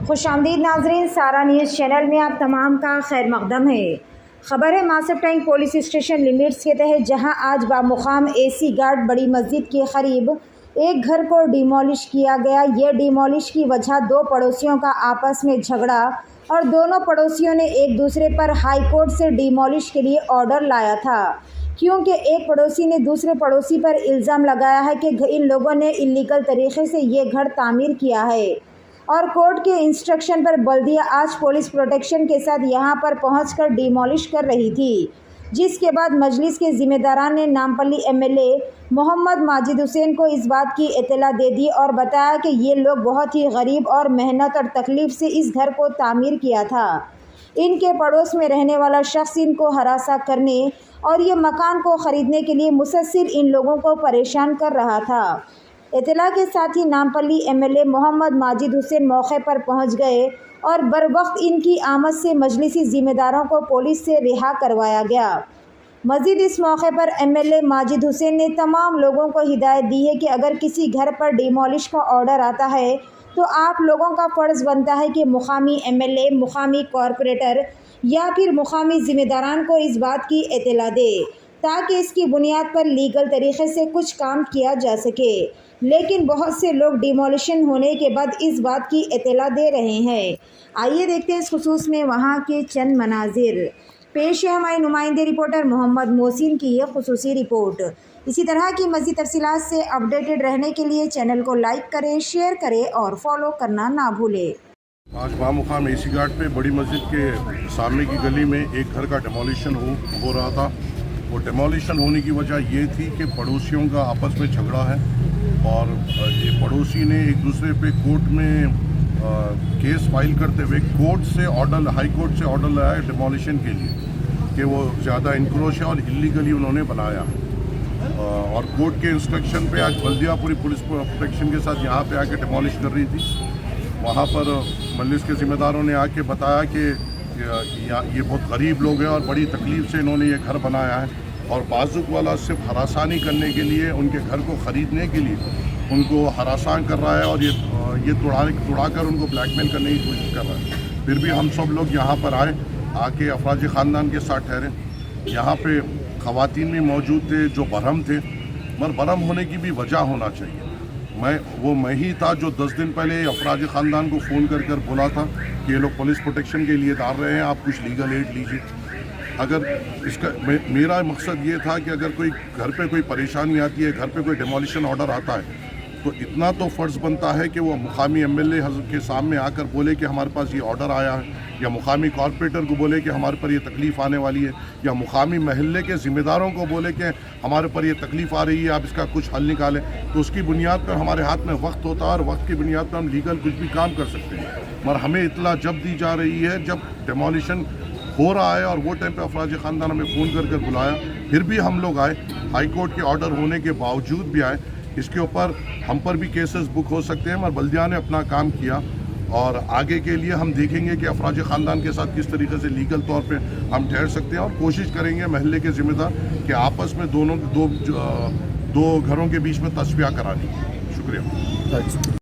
خوش آمدید ناظرین، سارا نیوز چینل میں آپ تمام کا خیر مقدم ہے۔ خبر ہے ماسب ٹینک پولیس اسٹیشن لمٹس کے تحت، جہاں آج بامقام اے سی گارڈ بڑی مسجد کے قریب ایک گھر کو ڈیمولش کیا گیا۔ یہ ڈیمولش کی وجہ دو پڑوسیوں کا آپس میں جھگڑا اور دونوں پڑوسیوں نے ایک دوسرے پر ہائی کورٹ سے ڈیمولش کے لیے آرڈر لایا تھا، کیونکہ ایک پڑوسی نے دوسرے پڑوسی پر الزام لگایا ہے کہ ان لوگوں نے انلیگل طریقے سے یہ گھر تعمیر کیا ہے، اور کورٹ کے انسٹرکشن پر بلدیہ آج پولیس پروٹیکشن کے ساتھ یہاں پر پہنچ کر ڈیمولش کر رہی تھی، جس کے بعد مجلس کے ذمہ داران نے نامپلی ایم ایل اے محمد ماجد حسین کو اس بات کی اطلاع دے دی اور بتایا کہ یہ لوگ بہت ہی غریب اور محنت اور تکلیف سے اس گھر کو تعمیر کیا تھا۔ ان کے پڑوس میں رہنے والا شخص ان کو ہراساں کرنے اور یہ مکان کو خریدنے کے لیے مسلسل ان لوگوں کو پریشان کر رہا تھا۔ اطلاع کے ساتھ ہی نامپلی ایم ایل اے محمد ماجد حسین موقع پر پہنچ گئے اور بروقت ان کی آمد سے مجلسی ذمہ داروں کو پولیس سے رہا کروایا گیا۔ مزید اس موقع پر ایم ایل اے ماجد حسین نے تمام لوگوں کو ہدایت دی ہے کہ اگر کسی گھر پر ڈیمولش کا آرڈر آتا ہے تو آپ لوگوں کا فرض بنتا ہے کہ مقامی ایم ایل اے، مقامی کارپوریٹر یا پھر مقامی ذمہ داران کو اس بات کی اطلاع دے، تاکہ اس کی بنیاد پر لیگل طریقے سے کچھ کام کیا جا سکے۔ لیکن بہت سے لوگ ڈیمولیشن ہونے کے بعد اس بات کی اطلاع دے رہے ہیں۔ آئیے دیکھتے ہیں اس خصوص میں وہاں کے چند مناظر۔ پیش ہے ہمارے نمائندے رپورٹر محمد محسن کی یہ خصوصی رپورٹ۔ اسی طرح کی مزید تفصیلات سے اپڈیٹڈ رہنے کے لیے چینل کو لائک کریں، شیئر کریں اور فالو کرنا نہ بھولیں۔ آج بامقام اے سی گارڈ پہ بڑی مسجد کے سامنے کی گلی میں ایک گھر کا ڈیمولیشن ہو رہا تھا۔ وہ ڈیمولیشن ہونے کی وجہ یہ تھی کہ پڑوسیوں کا آپس میں جھگڑا ہے، اور یہ پڑوسی نے ایک دوسرے پہ کورٹ میں کیس فائل کرتے ہوئے کورٹ سے آرڈر، ہائی کورٹ سے آرڈر لایا ہے ڈیمولیشن کے لیے، کہ وہ زیادہ انکروچ ہے اور انلیگلی انہوں نے بنایا، اور کورٹ کے انسٹرکشن پہ آج بلدیہ پوری پولیس پروٹیکشن کے ساتھ یہاں پہ آ کے ڈیمولیش کر رہی تھی۔ وہاں پر مجلس کے ذمہ داروں نے آ کے بتایا کہ یہ بہت غریب لوگ ہیں اور بڑی تکلیف سے انہوں نے یہ گھر بنایا ہے، اور بازوق والا صرف ہراسانی کرنے کے لیے، ان کے گھر کو خریدنے کے لیے ان کو ہراساں کر رہا ہے، اور یہ توڑا کر ان کو بلیک میل کرنے کی کوشش کر رہا ہے۔ پھر بھی ہم سب لوگ یہاں پر آئے، آ کے افراج خاندان کے ساتھ ٹھہرے۔ یہاں پہ خواتین بھی موجود تھے جو برہم تھے، مگر برہم ہونے کی بھی وجہ ہونا چاہیے۔ میں ہی تھا جو 10 دن پہلے افراج خاندان کو فون کر بولا تھا کہ یہ لوگ پولیس پروٹیکشن کے لیے ڈال رہے ہیں، آپ کچھ لیگل ایڈ لیجیے۔ اگر اس کا میرا مقصد یہ تھا کہ اگر کوئی گھر پہ کوئی پریشانی آتی ہے، گھر پہ کوئی ڈیمولیشن آرڈر آتا ہے، تو اتنا تو فرض بنتا ہے کہ وہ مقامی ایم ایل اے کے سامنے آ کر بولے کہ ہمارے پاس یہ آرڈر آیا ہے، یا مقامی کارپوریٹر کو بولے کہ ہمارے پر یہ تکلیف آنے والی ہے، یا مقامی محلے کے ذمہ داروں کو بولے کہ ہمارے پر یہ تکلیف آ رہی ہے، آپ اس کا کچھ حل نکالیں۔ تو اس کی بنیاد پر ہمارے ہاتھ میں وقت ہوتا ہے، اور وقت کی بنیاد پر ہم لیگل کچھ بھی کام کر سکتے ہیں۔ مگر ہمیں اطلاع جب دی جا رہی ہے جب ڈیمولیشن ہو رہا ہے، اور وہ ٹائم پہ افراج خاندان ہمیں فون کر بلایا، پھر بھی ہم لوگ آئے، ہائی کورٹ کے آرڈر ہونے کے باوجود بھی آئے۔ اس کے اوپر ہم پر بھی کیسز بک ہو سکتے ہیں، مگر بلدیہ نے اپنا کام کیا، اور آگے کے لیے ہم دیکھیں گے کہ افراج خاندان کے ساتھ کس طریقے سے لیگل طور پہ ہم ٹھہر سکتے ہیں، اور کوشش کریں گے محلے کے ذمہ دار کہ آپس میں دو گھروں کے بیچ میں تصفیہ کرانی ہے۔ شکریہ۔